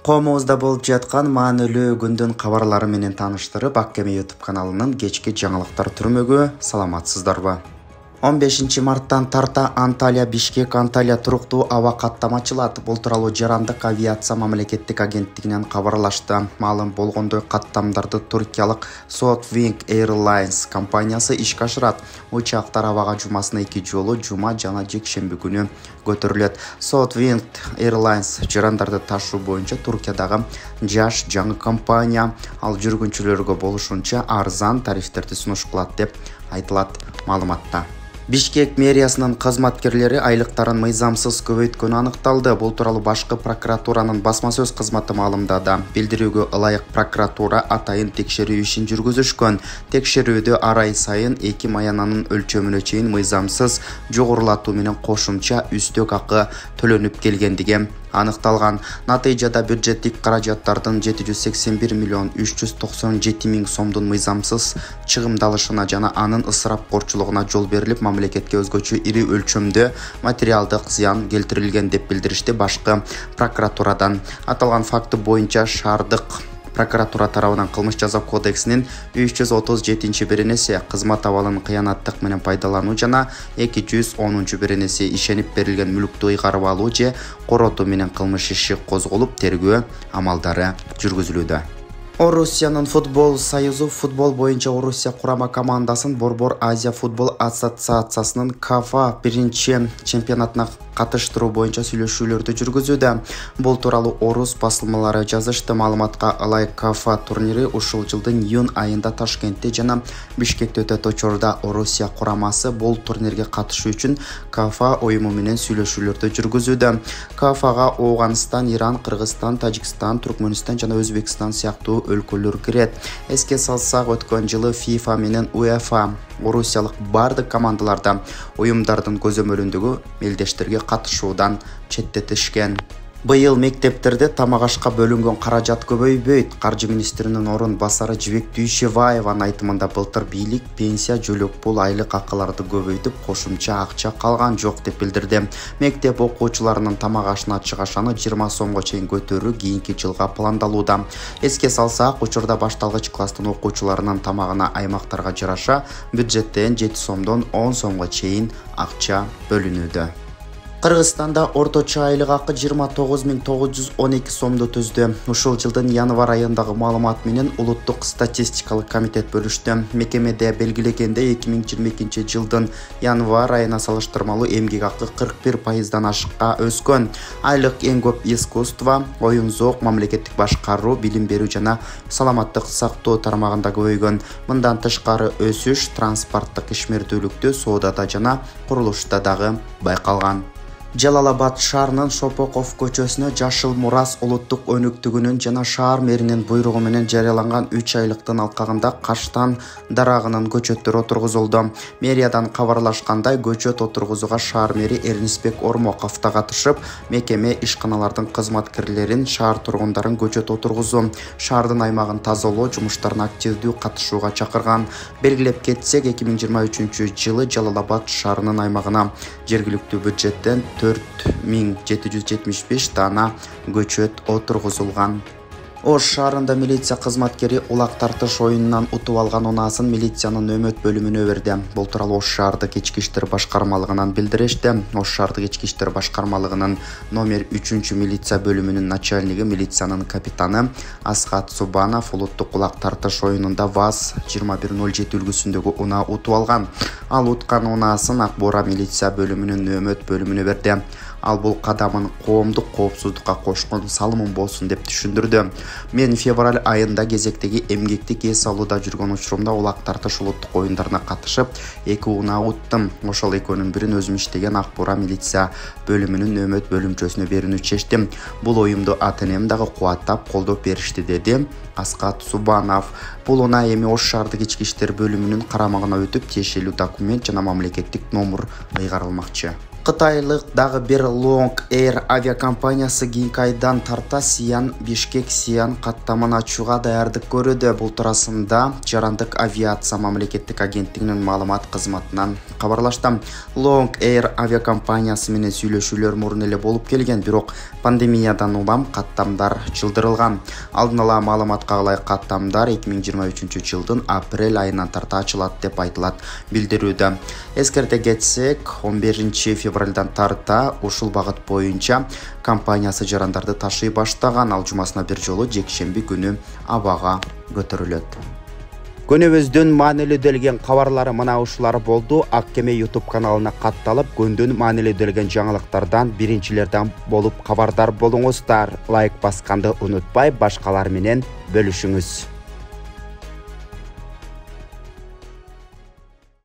Коомубузда болуп жаткан маанилүү күндүн кабарлары менен тааныштырып, Аккеми YouTube каналынын кечки жаңылыктар түрмөгү саламатсыздарбы? 15 марттан тарта Анталия-Бишкек-Анталия туруктуу аба каттама ачылат. Бул тууралуу Жарандык авиация мамлекеттик агенттигинен кабарлашты. Маалым болгондой, каттамдарды туркиялык Southwing Airlines компаниясы ишке ашырат. Учактар абага жумасына 2 жолу жума жана жекшемби күнү көтөрүлөт. Southwing Airlines жарандарды ташуу боюнча Туркиядагы жаш жаңы компания. Ал жүргүнчүлөргө болушунча арзан тарифтерди сунуш кылат деп айтылат маалыматта. Бишкек мэриясынын кызматкерлери айлыктарын мыйзамсыз көбөйткөнү аныкталды. Бул тууралуу башкы прокуратуранын басма сөз кызматы маалымдады. Билдирүүгө ылайык прокуратура атайын текшерүү ишин жүргүзүшкөн. Текшерүүдө ар ай сайын 2 маянанын өлчөмүнө чейин мыйзамсыз жогорулатуу менен кошумча үстөк акы төлөнүп келгендиги аныкталган. Натыйжада бюджеттик каражаттардын 781 миллион 397 миң сомдун мыйзамсыз чыгымдалышына жана анын ысырапкорчулугуна жол берилип, мамлекетке өзгөчө ири өлчөмдө материалдык зыян келтирилген деп билдиришти башкы прокуратурадан. Аталган факты боюнча шаардык прокуратура тарабынан кылмыш жаза кодексинин 337-беренеси кызмат абалын кыянаттык менен пайдалануу жана 210-беренеси ишенип берилген мүлктү ыйгарып алуу же коротуу менен кылмыш иши козголуп, тергөө амалдары жүргүзүлүүдө. Орусиянын футбол союзу футбол боюнча Орусия курама командасын Борбор Азия футбол ассоциациясынын КАФА биринчи чемпионатына катыштыруу боюнча сүйлөшүүлөрдү жүргүзүүдө. Бул тууралуу орус басылмалары жазышты. Маалыматка ылайык, КАФА турнири ушул жылдын июнь айында Ташкентте жана Бишкекте өтөт. Учурда Орусия курамасы бул турнирге катышуу үчүн КАФА уюму менен сүйлөшүүлөрдү жүргүзүүдө. КАФАга Ооганстан, Иран, Кыргызстан, Тажикстан, Туркмөнстан жана Өзбекстан сыяктуу өлкөлөр кирет. Эске салсак, өткөн жылы ФИФА менен УЕФА орусиялык бардык командаларда уюмдардын көзөмөлүндөгү мелдештерге катышуудан четтетишкен. Быйыл мектептерде тамак ашка бөлүнгөн каражат көбөйбөйт. Каржы министринин орун басары Жибек Дүйшебаеванын айтымында былтыр бийлик пенсия, жөлөк пул, айлык акыларды көбөйтүп, кошумча акча калган жок деп билдирди. Мектеп окуучуларынын тамак ашына чыгашаны 20 сомго чейин көтөрүү кийинки жылга пландалууда. Эске салсак, учурда башталгыч класстын окуучуларынын тамагына аймактарга жараша бюджеттен 7 сомдон 10 сомго чейин акча бөлүнүүдө. Кыргызстанда орточо айлык акы 29.912 сомду түздү. Ушул жылдын январь айындагы маалымат менен Улуттук статистикалык комитет бөлүштү. Мекемеде белгилегенде 2022 жылдын январь айына салыштырмалуу эмгек акы 41%дан ашыкка өскөн. Айлык эң көп искусство, оюн-зоок, мамлекеттик башкаруу, билим берүү жана саламаттык сактоо тармагында көбөйгөн. Мындан тышкары өсүш транспорттук ишмердүүлүктө, соодада жана курулушта дагы байкалган. Жалал-Абад шаарынын Шопоков көчөсүнө Жашыл Мурас улуттук өнүктүгүнүн жана шаар мэринин буйругу менен жарыяланган 3 айлыктын алкагында каштан дарагынын көчөттөрү отургузулду. Мэриядан кабарлашкандай, көчөт отургузууга шаар мэри Эрнисбек Ормоков да катышып, мекеме ишканалардын кызматкерлерин, шаар тургундарын көчөт отургузуу, шаардын аймагын тазалоо жумуштарына активдүү катышууга чакырган. Белгилеп кетсек, 2023 жылы Жалал-Абад шаарынын аймагына жергиликтүү бюджеттен 4775 дана көчөт отургузулган. Ош шаарында милиция кызматкери улак тартыш оюнунан утуп алган унаасын милициянын нөөмөт бөлүмүнө берди. Бул тууралуу Ош шаардык ички иштер башкармалыгынан билдиришти. Ош шаардык ички иштер башкармалыгынын номер 3 милиция бөлүмүнүн начальниги, милициянын капитаны Асхат Субанов улуттук улак тартыш оюнунда ВАЗ-2107 үлгүсүндөгү унаа утуп алган. Ал уткан унаасын Ак Буура милиция бөлүмүнүн нөөмөт бөлүмүнө берди. Ал бул кадамын коомдук коопсуздукка кошкон салымым болсун деп түшүндүрдү. Мен февраль айында кезектеги эмгектик эс алууда жүргөн учурумда улак тартыш улуттук оюндарына катышып, 2 унаа уттум. Ошол экөөнүн бирин өзүм иштеген Ак Буура милиция бөлүмүнүн нөөмөт бөлүмчөсүнө берүүнү чечтим. Бул оюмду ата-энем дагы кубаттап, колдоп беришти, деди Асхат Субанов. Бул унаа эми Ош шаардык ички иштер бөлүмүнүн карамагына өтүп, тиешелүү документ жана мамлекеттик номер ыйгарылмакчы. Қытайлық дағы бір Long Air авиакомпаниясы кейінгі айдан тарта Бишкек қаттамын ачуға даярдык көрөдө. Бұл турасында Жарандык авиация мамлекеттик агенттигинин маалымат кызматынан кабарлашты. Long Air авиакомпаниясы менен сүйлөшүүлөр мурун эле болуп келген, бирок пандемиядан улам каттамдар чылдырылган. Алдын ала маалыматка ылайык каттамдар 2023 жылдын апрель айынан тарта ачылат деп айтылат билдирүүдө. Эскерте кетсек, 11 февралдан тарта ушул багыт боюнча компаниясы жарандарды ташый баштаган. Ал жумасына бир жолу жекшемби күнү абага көтөрүлөт. Күнүбүздүн маанилүү делген кабарлары мына ушулар болду. Ак Кеме YouTube каналына катталып, күндүн маанилүү делген жаңылыктардан биринчилерден болуп кабардар болуңуздар. Лайк басканды унутпай, башкалар менен бөлүшүңүз.